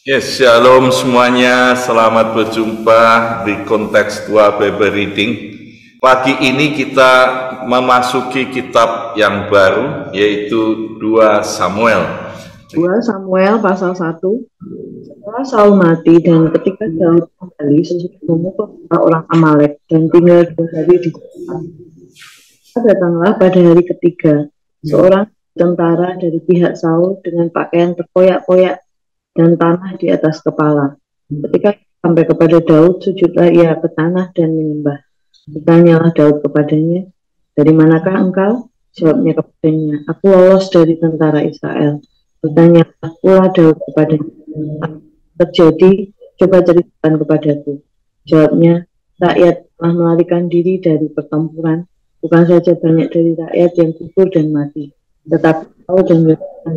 Yes, shalom semuanya. Selamat berjumpa di kontekstual Bible Reading. Pagi ini kita memasuki kitab yang baru, yaitu 2 Samuel. 2 Samuel pasal 1. Setelah Saul mati dan ketika Daud kembali sesudah memukul orang Amalek dan tinggal 2 hari di kota, datanglah pada hari ketiga seorang tentara dari pihak Saul dengan pakaian terkoyak-koyak dan tanah di atas kepala. Ketika sampai kepada Daud, sujudlah ia ke tanah dan menyembah. Bertanyalah Daud kepadanya, "Dari manakah engkau?" Jawabnya kepadanya, "Aku lolos dari tentara Israel." Bertanyalah pula Daud kepadanya, "Apa terjadi? Coba ceritakan kepadaku." Jawabnya, "Rakyat telah melarikan diri dari pertempuran. Bukan saja banyak dari rakyat yang gugur dan mati, tetapi Saul dan Yonatan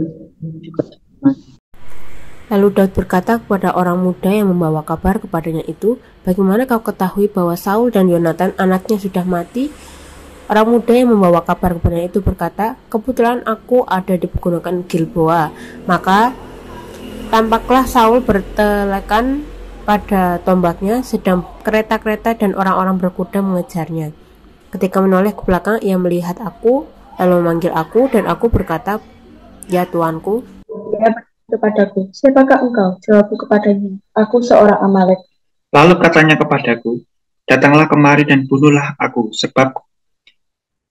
juga mati." Lalu Daud berkata kepada orang muda yang membawa kabar kepadanya itu, "Bagaimana kau ketahui bahwa Saul dan Yonatan anaknya sudah mati?" Orang muda yang membawa kabar kepadanya itu berkata, "Kebetulan aku ada di pegunungan Gilboa." Maka tampaklah Saul bertelekan pada tombaknya, sedang kereta-kereta dan orang-orang berkuda mengejarnya. Ketika menoleh ke belakang, ia melihat aku, lalu memanggil aku, dan aku berkata, "Ya Tuanku." Kepadaku, "Siapakah engkau?" Jawabku kepadanya, "Aku seorang Amalek." Lalu katanya kepadaku, "Datanglah kemari dan bunuhlah aku, sebab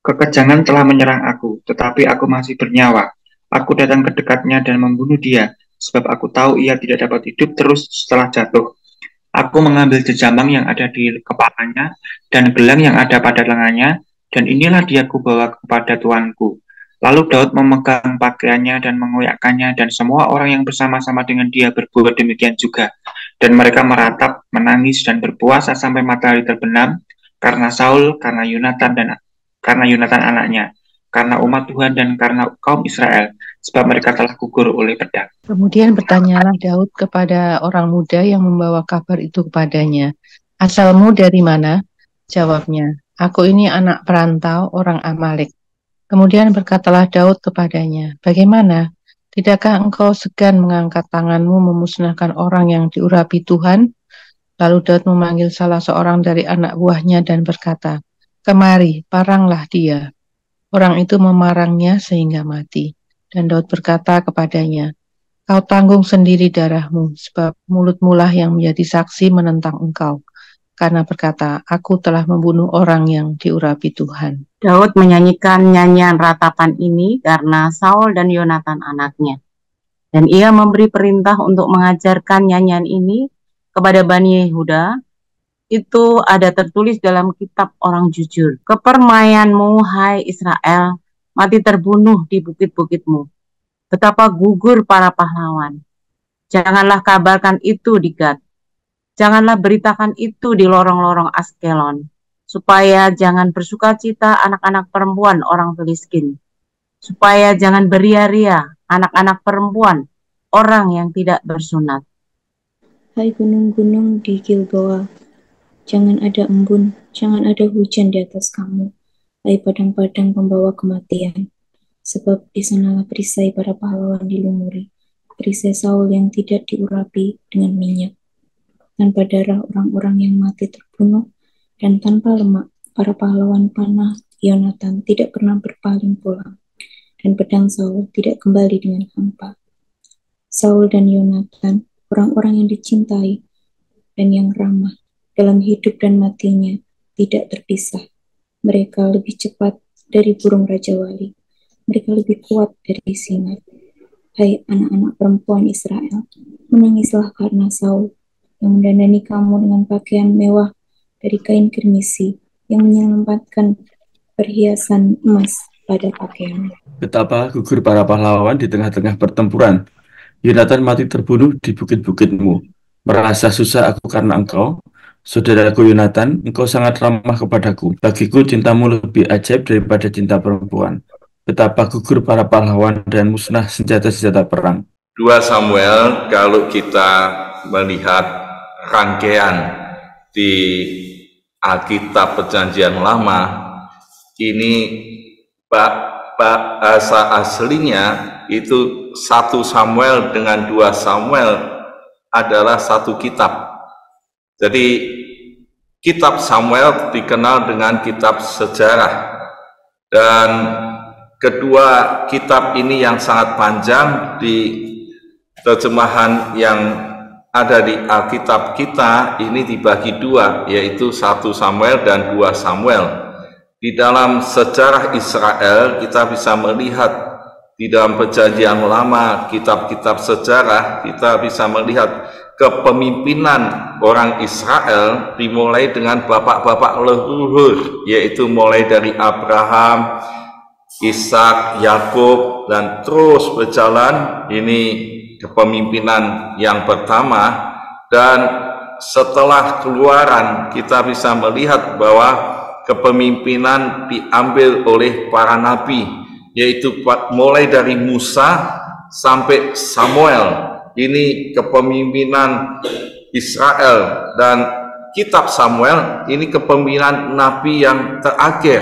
kekejangan telah menyerang aku, tetapi aku masih bernyawa. Aku datang ke dekatnya dan membunuh dia, sebab aku tahu ia tidak dapat hidup terus setelah jatuh. Aku mengambil jejamang yang ada di kepalanya dan gelang yang ada pada lengannya, dan inilah dia kubawa kepada tuanku." Lalu Daud memegang pakaiannya dan mengoyakkannya, dan semua orang yang bersama-sama dengan dia berbuat demikian juga. Dan mereka meratap, menangis, dan berpuasa sampai matahari terbenam, karena Saul, karena Yonatan anaknya, karena umat Tuhan dan karena kaum Israel, sebab mereka telah gugur oleh pedang. Kemudian bertanyalah Daud kepada orang muda yang membawa kabar itu kepadanya, "Asalmu dari mana?" Jawabnya, "Aku ini anak perantau orang Amalek." Kemudian berkatalah Daud kepadanya, "Bagaimana? Tidakkah engkau segan mengangkat tanganmu memusnahkan orang yang diurapi Tuhan?" Lalu Daud memanggil salah seorang dari anak buahnya dan berkata, "Kemari, paranglah dia." Orang itu memarangnya sehingga mati. Dan Daud berkata kepadanya, "Kau tanggung sendiri darahmu, sebab mulutmu lah yang menjadi saksi menentang engkau. Karena berkata, aku telah membunuh orang yang diurapi Tuhan." Daud menyanyikan nyanyian ratapan ini karena Saul dan Yonatan anaknya. Dan ia memberi perintah untuk mengajarkan nyanyian ini kepada Bani Yehuda. Itu ada tertulis dalam kitab orang jujur. "Kepermayanmu, hai Israel, mati terbunuh di bukit-bukitmu. Betapa gugur para pahlawan. Janganlah kabarkan itu di Gad. Janganlah beritakan itu di lorong-lorong Askelon, supaya jangan bersukacita anak-anak perempuan orang Filistin, supaya jangan beria-ria anak-anak perempuan orang yang tidak bersunat." Hai gunung-gunung di Gilboa, jangan ada embun, jangan ada hujan di atas kamu. Hai padang-padang pembawa kematian, sebab di sanalah perisai para pahlawan dilumuri, perisai Saul yang tidak diurapi dengan minyak. Tanpa darah orang-orang yang mati terbunuh, dan tanpa lemak para pahlawan panah Yonatan tidak pernah berpaling pulang, dan pedang Saul tidak kembali dengan hampa. Saul dan Yonatan, orang-orang yang dicintai dan yang ramah dalam hidup dan matinya, tidak terpisah. Mereka lebih cepat dari burung Raja Wali, mereka lebih kuat dari singa. Hai anak-anak perempuan Israel, menangislah karena Saul, yang mendandani kamu dengan pakaian mewah dari kain kirmisi, yang menyempatkan perhiasan emas pada pakaianmu. Betapa gugur para pahlawan di tengah-tengah pertempuran. Yonatan mati terbunuh di bukit-bukitmu. Merasa susah aku karena engkau. Saudaraku Yonatan, engkau sangat ramah kepadaku. Bagiku cintamu lebih ajaib daripada cinta perempuan. Betapa gugur para pahlawan dan musnah senjata-senjata perang. 2 Samuel, kalau kita melihat rangkaian di Alkitab Perjanjian Lama, ini bahasa aslinya itu 1 Samuel dengan 2 Samuel adalah satu kitab. Jadi kitab Samuel dikenal dengan kitab sejarah, dan kedua kitab ini yang sangat panjang di terjemahan yang ada di Alkitab kita ini dibagi dua, yaitu 1 Samuel dan 2 Samuel. Di dalam sejarah Israel kita bisa melihat, di dalam Perjanjian Lama, kitab-kitab sejarah, kita bisa melihat kepemimpinan orang Israel dimulai dengan bapak-bapak leluhur, yaitu mulai dari Abraham, Ishak, Yakub, dan terus berjalan. Ini kepemimpinan yang pertama, dan setelah Keluaran kita bisa melihat bahwa kepemimpinan diambil oleh para nabi, yaitu mulai dari Musa sampai Samuel. Ini kepemimpinan Israel, dan kitab Samuel ini kepemimpinan nabi yang terakhir.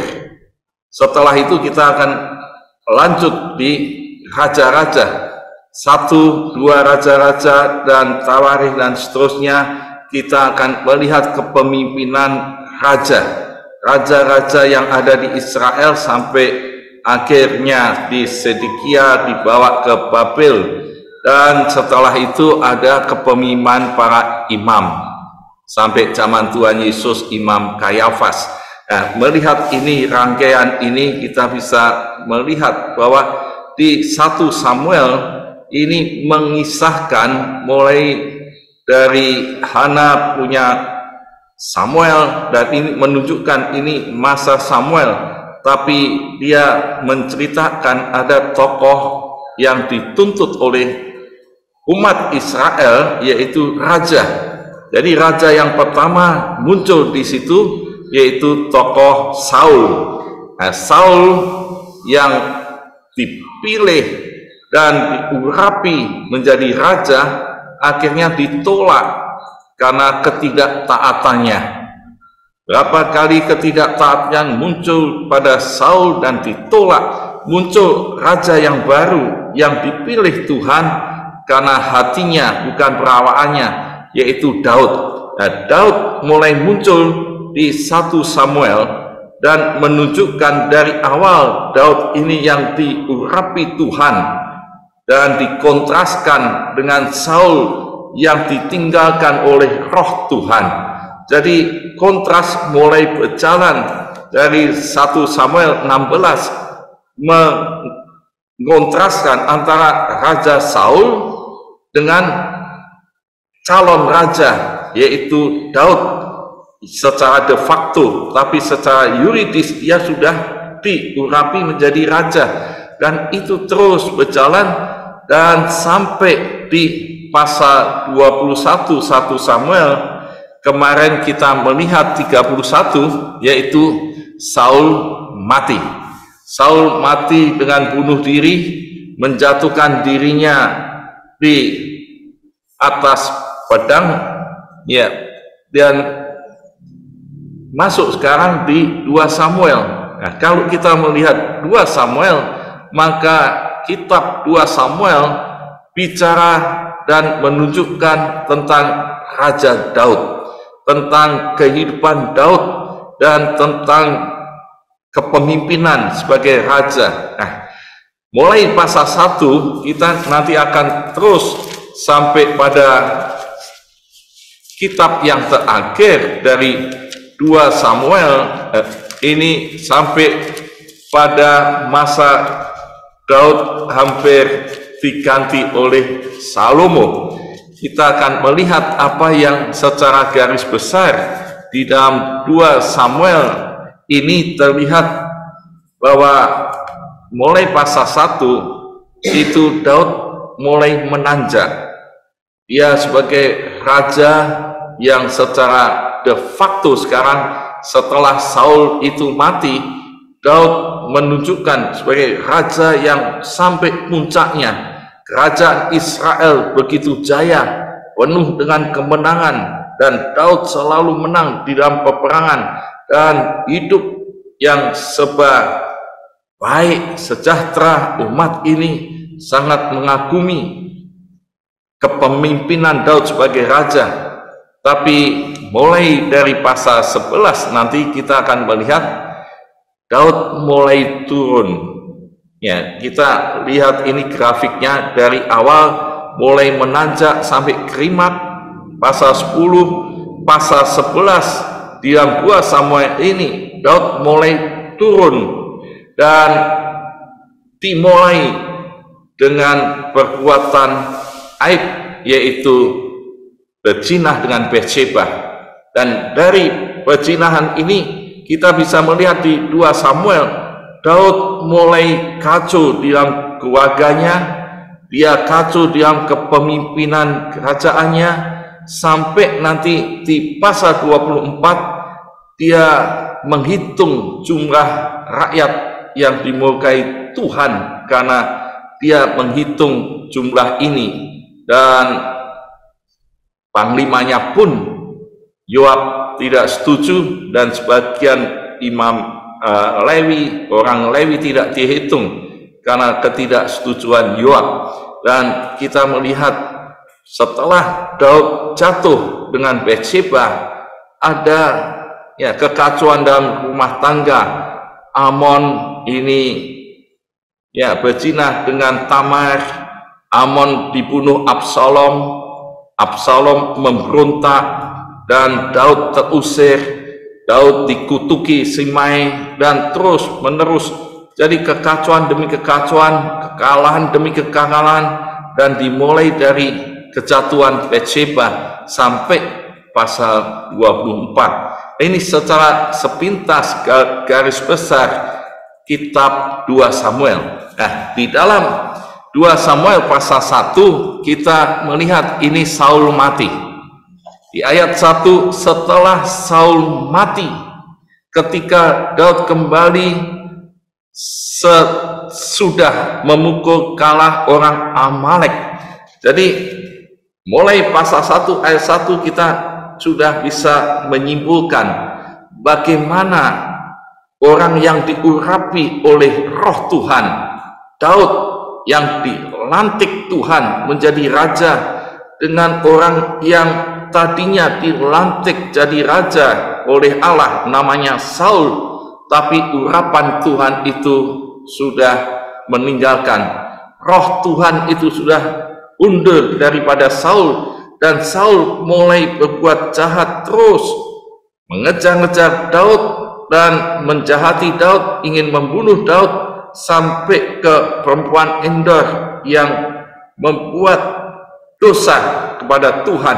Setelah itu kita akan lanjut di raja-raja, 1, 2 raja-raja dan Tawarikh dan seterusnya. Kita akan melihat kepemimpinan raja-raja yang ada di Israel sampai akhirnya di Sedekia dibawa ke Babel, dan setelah itu ada kepemimpinan para imam sampai zaman Tuhan Yesus, Imam Kayafas. Nah, melihat ini, rangkaian ini, kita bisa melihat bahwa di 1 Samuel ini mengisahkan mulai dari Hana punya Samuel, dan ini menunjukkan ini masa Samuel, tapi dia menceritakan ada tokoh yang dituntut oleh umat Israel, yaitu raja. Jadi raja yang pertama muncul di situ yaitu tokoh Saul. Nah, Saul yang dipilih dan diurapi menjadi raja akhirnya ditolak karena ketidaktaatannya. Berapa kali ketidaktaatannya muncul pada Saul dan ditolak, muncul raja yang baru yang dipilih Tuhan karena hatinya bukan perawaannya, yaitu Daud. Nah, Daud mulai muncul di 1 Samuel dan menunjukkan dari awal Daud ini yang diurapi Tuhan, dan dikontraskan dengan Saul yang ditinggalkan oleh roh Tuhan. Jadi kontras mulai berjalan dari 1 Samuel 16 mengontraskan antara Raja Saul dengan calon raja, yaitu Daud. Secara de facto, tapi secara yuridis dia sudah diurapi menjadi raja, dan itu terus berjalan, dan sampai di pasal 21 1 Samuel kemarin kita melihat 31, yaitu Saul mati. Saul mati dengan bunuh diri, menjatuhkan dirinya di atas pedang, ya, dan masuk sekarang di 2 Samuel. Nah, kalau kita melihat 2 Samuel, maka kitab 2 Samuel bicara dan menunjukkan tentang Raja Daud, tentang kehidupan Daud, dan tentang kepemimpinan sebagai raja. Nah, mulai pasal 1 kita nanti akan terus sampai pada kitab yang terakhir dari 2 Samuel, ini sampai pada masa Daud hampir diganti oleh Salomo. Kita akan melihat apa yang secara garis besar di dalam 2 Samuel ini terlihat bahwa mulai pasal 1 itu Daud mulai menanjak. Dia sebagai raja yang secara de facto sekarang setelah Saul itu mati, Daud menunjukkan sebagai raja yang sampai puncaknya. Kerajaan Israel begitu jaya, penuh dengan kemenangan, dan Daud selalu menang di dalam peperangan, dan hidup yang serba baik, sejahtera. Umat ini sangat mengagumi kepemimpinan Daud sebagai raja. Tapi mulai dari pasal 11 nanti kita akan melihat Daud mulai turun. Ya, kita lihat ini grafiknya dari awal mulai menanjak sampai kerimat. Pasal 10, pasal 11 di dalam 2 Samuel ini Daud mulai turun dan dimulai dengan perbuatan aib, yaitu berzina dengan Bathsheba. Dan dari perzinahan ini kita bisa melihat di 2 Samuel Daud mulai kacau di dalam keluarganya, dia kacau di dalam kepemimpinan kerajaannya, sampai nanti di pasal 24 dia menghitung jumlah rakyat yang dimurkai Tuhan karena dia menghitung jumlah ini, dan panglimanya pun Yoab tidak setuju, dan sebagian imam Lewi, orang Lewi tidak dihitung karena ketidaksetujuan Yoab. Dan kita melihat setelah Daud jatuh dengan Bathsheba, ada ya kekacauan dalam rumah tangga. Amon ini ya berzina dengan Tamar, Amon dibunuh Absalom, Absalom memberontak dan Daud terusir. Daud dikutuki Simei, dan terus menerus jadi kekacauan demi kekacauan, kekalahan demi kekalahan, dan dimulai dari kejatuhan Bathsheba sampai pasal 24. Ini secara sepintas garis besar kitab 2 Samuel. Nah, di dalam 2 Samuel pasal 1 kita melihat ini Saul mati. Di ayat 1, setelah Saul mati, ketika Daud kembali sudah memukul kalah orang Amalek. Jadi mulai pasal 1 ayat 1 kita sudah bisa menyimpulkan bagaimana orang yang diurapi oleh roh Tuhan, Daud yang dilantik Tuhan menjadi raja, dengan orang yang tadinya dilantik jadi raja oleh Allah namanya Saul, tapi urapan Tuhan itu sudah meninggalkan. Roh Tuhan itu sudah undur daripada Saul, dan Saul mulai berbuat jahat terus, mengejar-ngejar Daud dan menjahati Daud, ingin membunuh Daud, sampai ke perempuan Endor yang membuat dosa kepada Tuhan.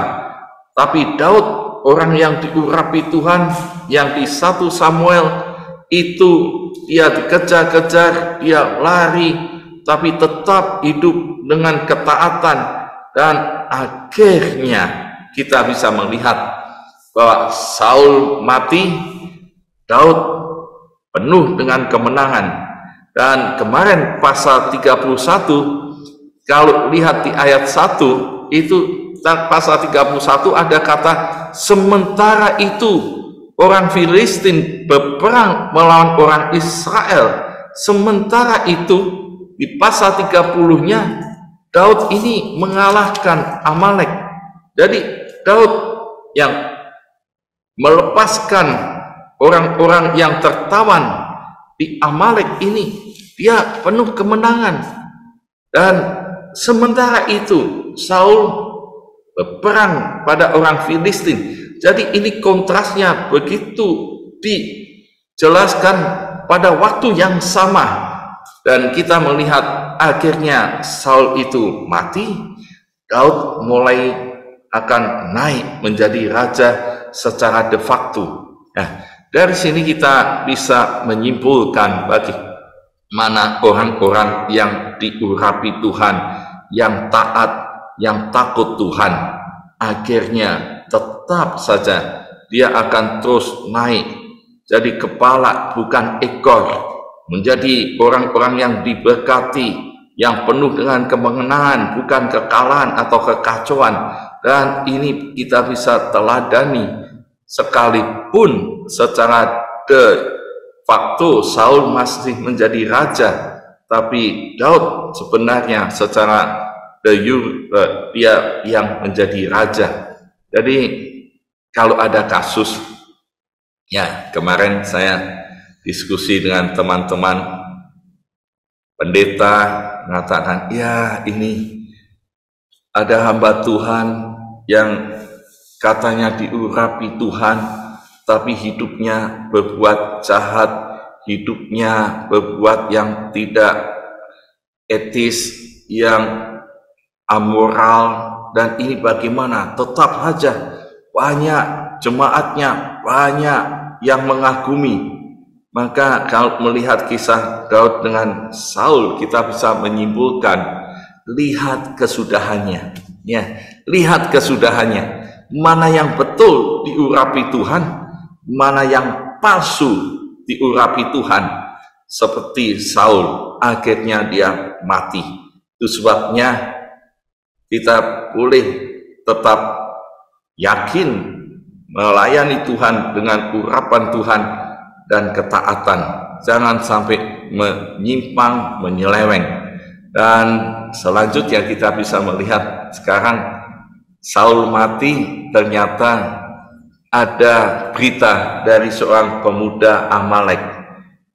Tapi Daud, orang yang diurapi Tuhan, yang di 1 Samuel itu dia dikejar-kejar, dia lari, tapi tetap hidup dengan ketaatan, dan akhirnya kita bisa melihat bahwa Saul mati, Daud penuh dengan kemenangan. Dan kemarin pasal 31, kalau lihat di ayat 1 itu, pasal 31 ada kata sementara itu orang Filistin berperang melawan orang Israel. Sementara itu di pasal 30-nya Daud ini mengalahkan Amalek. Jadi Daud yang melepaskan orang-orang yang tertawan di Amalek ini, dia penuh kemenangan. Dan sementara itu Saul berperang pada orang Filistin. Jadi ini kontrasnya begitu dijelaskan pada waktu yang sama. Dan kita melihat akhirnya Saul itu mati, Daud mulai akan naik menjadi raja secara de facto. Nah, dari sini kita bisa menyimpulkan bagaimana orang-orang yang diurapi Tuhan, yang taat, yang takut Tuhan, akhirnya tetap saja dia akan terus naik jadi kepala bukan ekor, menjadi orang-orang yang diberkati, yang penuh dengan kemenangan bukan kekalahan atau kekacauan. Dan ini kita bisa teladani, sekalipun secara de facto Saul masih menjadi raja, tapi Daud sebenarnya secara dia yang menjadi raja. Jadi kalau ada kasus, ya kemarin saya diskusi dengan teman-teman pendeta mengatakan, ya ini ada hamba Tuhan yang katanya diurapi Tuhan, tapi hidupnya berbuat jahat, hidupnya berbuat yang tidak etis, yang amoral, dan ini bagaimana? Tetap saja banyak jemaatnya, banyak yang mengagumi. Maka kalau melihat kisah Daud dengan Saul, kita bisa menyimpulkan, lihat kesudahannya, ya, lihat kesudahannya. Mana yang betul diurapi Tuhan, mana yang palsu diurapi Tuhan. Seperti Saul, akhirnya dia mati. Itu sebabnya kita boleh tetap yakin melayani Tuhan dengan urapan Tuhan dan ketaatan. Jangan sampai menyimpang, menyeleweng. Dan selanjutnya kita bisa melihat sekarang Saul mati, ternyata ada berita dari seorang pemuda Amalek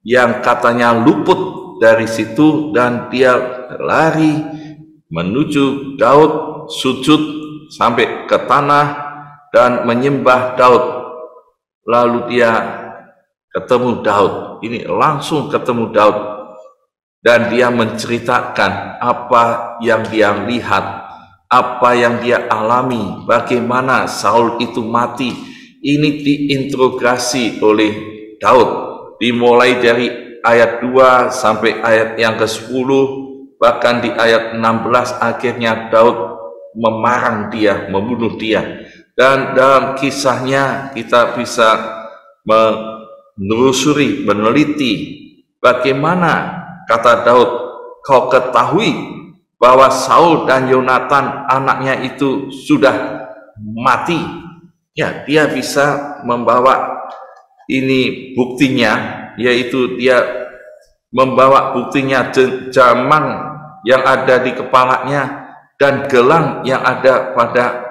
yang katanya luput dari situ, dan dia lari menuju Daud, sujud sampai ke tanah dan menyembah Daud. Lalu dia ketemu Daud, ini langsung ketemu Daud, dan dia menceritakan apa yang dia lihat, apa yang dia alami, bagaimana Saul itu mati. Ini diinterogasi oleh Daud, dimulai dari ayat 2 sampai ayat yang ke-10, bahkan di ayat 16 akhirnya Daud memarang dia, membunuh dia. Dan dalam kisahnya kita bisa menelusuri, meneliti bagaimana kata Daud, kau ketahui bahwa Saul dan Yonatan anaknya itu sudah mati. Ya, dia bisa membawa ini buktinya, yaitu dia membawa buktinya jamang yang ada di kepalanya dan gelang yang ada pada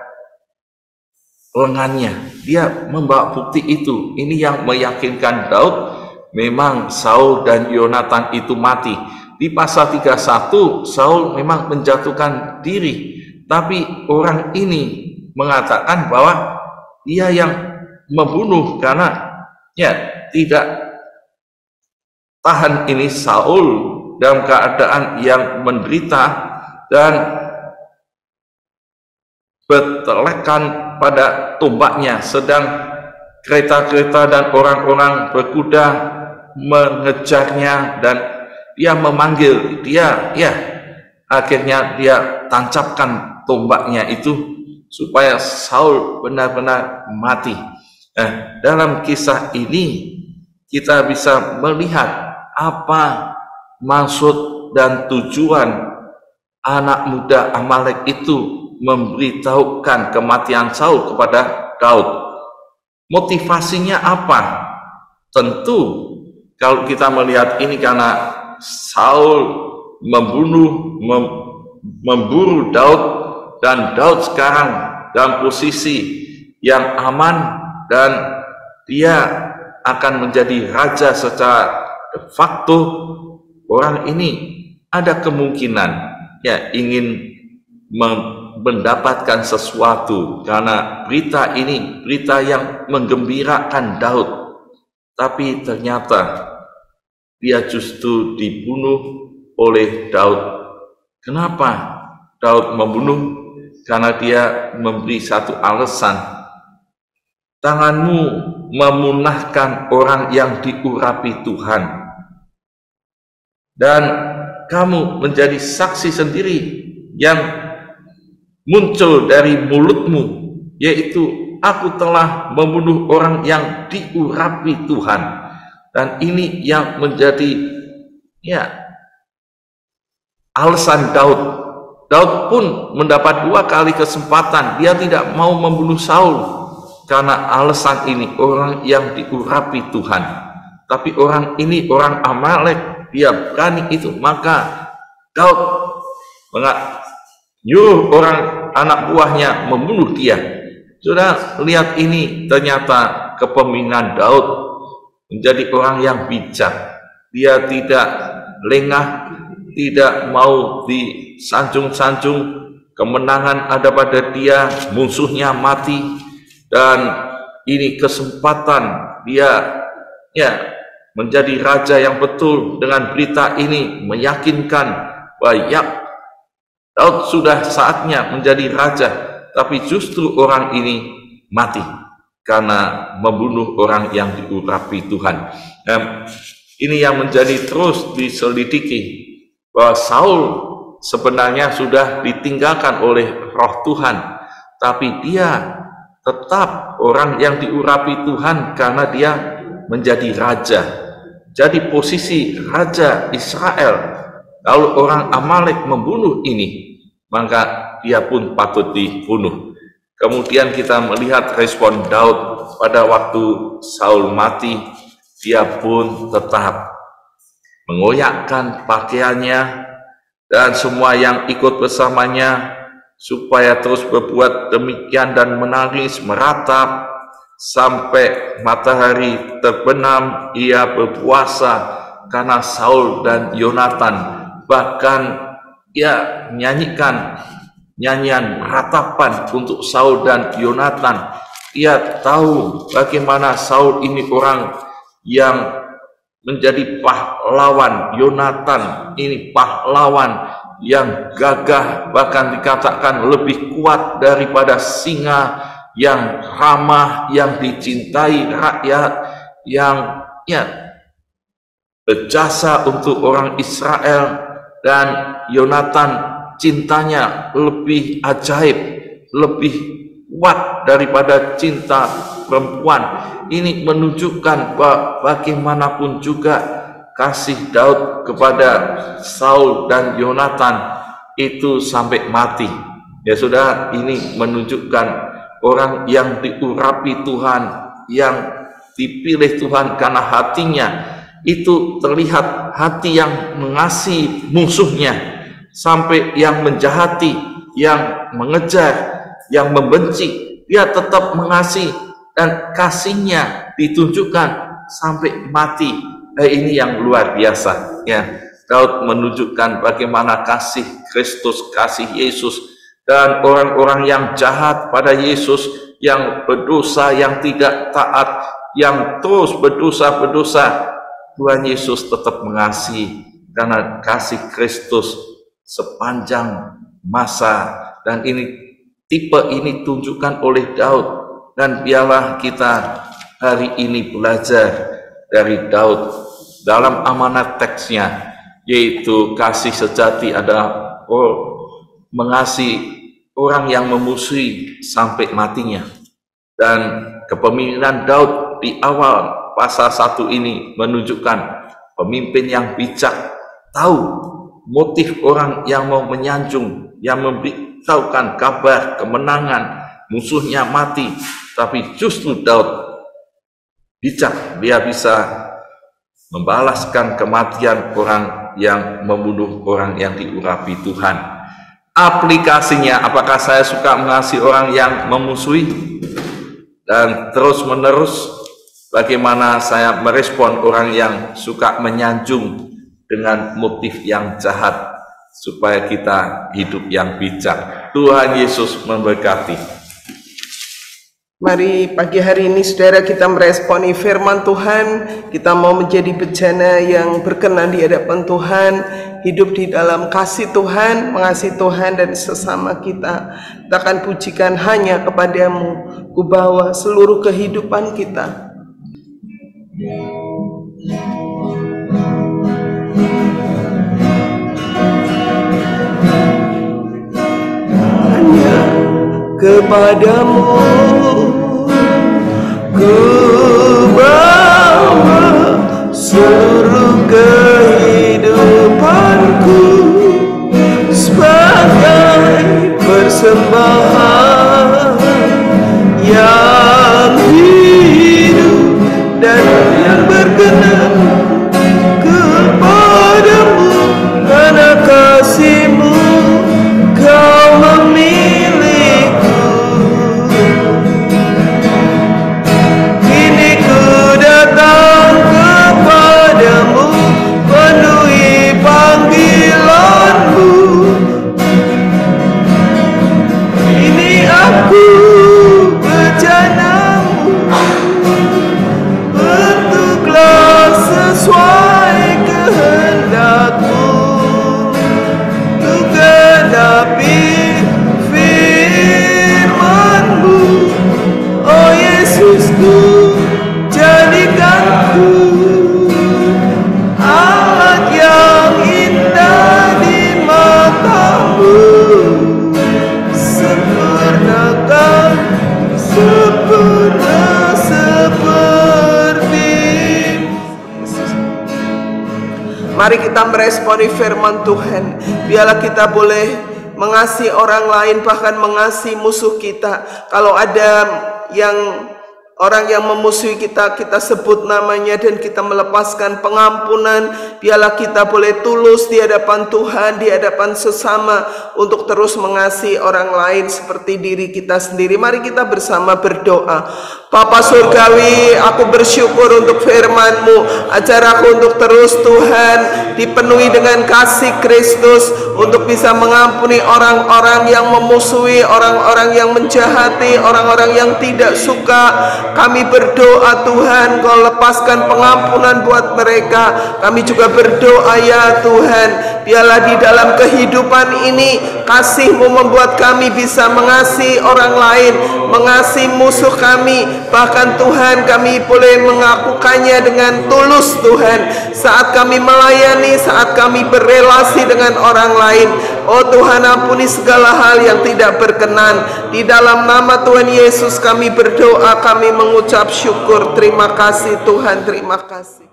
lengannya. Dia membawa bukti itu. Ini yang meyakinkan Daud memang Saul dan Yonatan itu mati. Di pasal 31 Saul memang menjatuhkan diri, tapi orang ini mengatakan bahwa dia yang membunuh karena ya tidak tahan ini Saul dalam keadaan yang menderita dan bertelekan pada tombaknya, sedang kereta-kereta dan orang-orang berkuda mengejarnya, dan dia memanggil dia, ya akhirnya dia tancapkan tombaknya itu supaya Saul benar-benar mati. Nah, dalam kisah ini kita bisa melihat apa maksud dan tujuan anak muda Amalek itu memberitahukan kematian Saul kepada Daud. Motivasinya apa? Tentu kalau kita melihat ini karena Saul memburu Daud, dan Daud sekarang dalam posisi yang aman dan dia akan menjadi raja secara de facto. Orang ini ada kemungkinan ya ingin mendapatkan sesuatu karena berita ini, berita yang menggembirakan Daud, tapi ternyata dia justru dibunuh oleh Daud. Kenapa Daud membunuh? Karena dia memberi satu alasan. Tanganmu memunahkan orang yang diurapi Tuhan, dan kamu menjadi saksi sendiri yang muncul dari mulutmu, yaitu aku telah membunuh orang yang diurapi Tuhan. Dan ini yang menjadi ya alasan Daud. Daud pun mendapat 2 kali kesempatan. Dia tidak mau membunuh Saul karena alasan ini, orang yang diurapi Tuhan. Tapi orang ini orang Amalek, dia berani itu. Maka Daud nyuruh orang anak buahnya membunuh dia. Sudah lihat ini, ternyata kepemimpinan Daud menjadi orang yang bijak. Dia tidak lengah, tidak mau disanjung-sanjung. Kemenangan ada pada dia, musuhnya mati, dan ini kesempatan dia menjadi raja yang betul. Dengan berita ini meyakinkan bahwa Daud sudah saatnya menjadi raja, tapi justru orang ini mati karena membunuh orang yang diurapi Tuhan. Ini yang menjadi terus diselidiki, bahwa Saul sebenarnya sudah ditinggalkan oleh roh Tuhan, tapi dia tetap orang yang diurapi Tuhan karena dia menjadi raja. Jadi posisi raja Israel, kalau orang Amalek membunuh ini, maka dia pun patut dibunuh. Kemudian kita melihat respon Daud pada waktu Saul mati, dia pun tetap mengoyakkan pakaiannya dan semua yang ikut bersamanya supaya terus berbuat demikian dan menangis meratap sampai matahari terbenam. Ia berpuasa karena Saul dan Yonatan, bahkan ia menyanyikan nyanyian ratapan untuk Saul dan Yonatan. Ia tahu bagaimana Saul ini orang yang menjadi pahlawan, Yonatan ini pahlawan yang gagah, bahkan dikatakan lebih kuat daripada singa, yang ramah, yang dicintai rakyat, yang berjasa untuk orang Israel. Dan Yonatan cintanya lebih ajaib, lebih kuat daripada cinta perempuan. Ini menunjukkan bahwa bagaimanapun juga kasih Daud kepada Saul dan Yonatan itu sampai mati. Ya sudah, ini menunjukkan orang yang diurapi Tuhan, yang dipilih Tuhan karena hatinya itu terlihat hati yang mengasihi musuhnya, sampai yang menjahati, yang mengejar, yang membenci, dia tetap mengasihi, dan kasihnya ditunjukkan sampai mati. Ini yang luar biasa ya. Daud menunjukkan bagaimana kasih Kristus, kasih Yesus, dan orang-orang yang jahat pada Yesus, yang berdosa, yang tidak taat, yang terus berdosa, Tuhan Yesus tetap mengasihi karena kasih Kristus sepanjang masa. Dan ini tipe ini tunjukkan oleh Daud, dan biarlah kita hari ini belajar dari Daud dalam amanat teksnya, yaitu kasih sejati adalah mengasihi orang yang memusuhi sampai matinya. Dan kepemimpinan Daud di awal pasal 1 ini menunjukkan pemimpin yang bijak, tahu motif orang yang mau menyanjung, yang memberitahukan kabar kemenangan, musuhnya mati, tapi justru Daud bijak, dia bisa membalaskan kematian orang yang membunuh orang yang diurapi Tuhan. Aplikasinya, apakah saya suka mengasihi orang yang memusuhi? Dan terus menerus, bagaimana saya merespon orang yang suka menyanjung dengan motif yang jahat, supaya kita hidup yang bijak. Tuhan Yesus memberkati. Mari pagi hari ini saudara kita meresponi firman Tuhan. Kita mau menjadi bejana yang berkenan di hadapan Tuhan, hidup di dalam kasih Tuhan, mengasihi Tuhan dan sesama kita. Kita akan pujikan hanya kepadamu, ku bawa seluruh kehidupan kita. Hanya kepadamu ku bawa seluruh kehidupanku sebagai persembahan yang hidup dan yang berkenan kepadamu, karena kasih-Mu Kau Mari kita meresponi firman Tuhan. Biarlah kita boleh mengasihi orang lain, bahkan mengasihi musuh kita. Kalau ada orang yang memusuhi kita, kita sebut namanya dan kita melepaskan pengampunan. Biarlah kita boleh tulus di hadapan Tuhan, di hadapan sesama, untuk terus mengasihi orang lain seperti diri kita sendiri. Mari kita bersama berdoa. Bapa Surgawi, aku bersyukur untuk firman-Mu. Ajar aku untuk terus Tuhan dipenuhi dengan kasih Kristus, untuk bisa mengampuni orang-orang yang memusuhi, orang-orang yang menjahati, orang-orang yang tidak suka. Kami berdoa Tuhan, Kau lepaskan pengampunan buat mereka. Kami juga berdoa ya Tuhan, biarlah di dalam kehidupan ini kasih-Mu membuat kami bisa mengasihi orang lain, mengasihi musuh kami. Bahkan Tuhan, kami boleh mengakukannya dengan tulus Tuhan, saat kami melayani, saat kami berelasi dengan orang lain. Oh Tuhan, ampuni segala hal yang tidak berkenan. Di dalam nama Tuhan Yesus kami berdoa, kami mengucap syukur. Terima kasih Tuhan, terima kasih.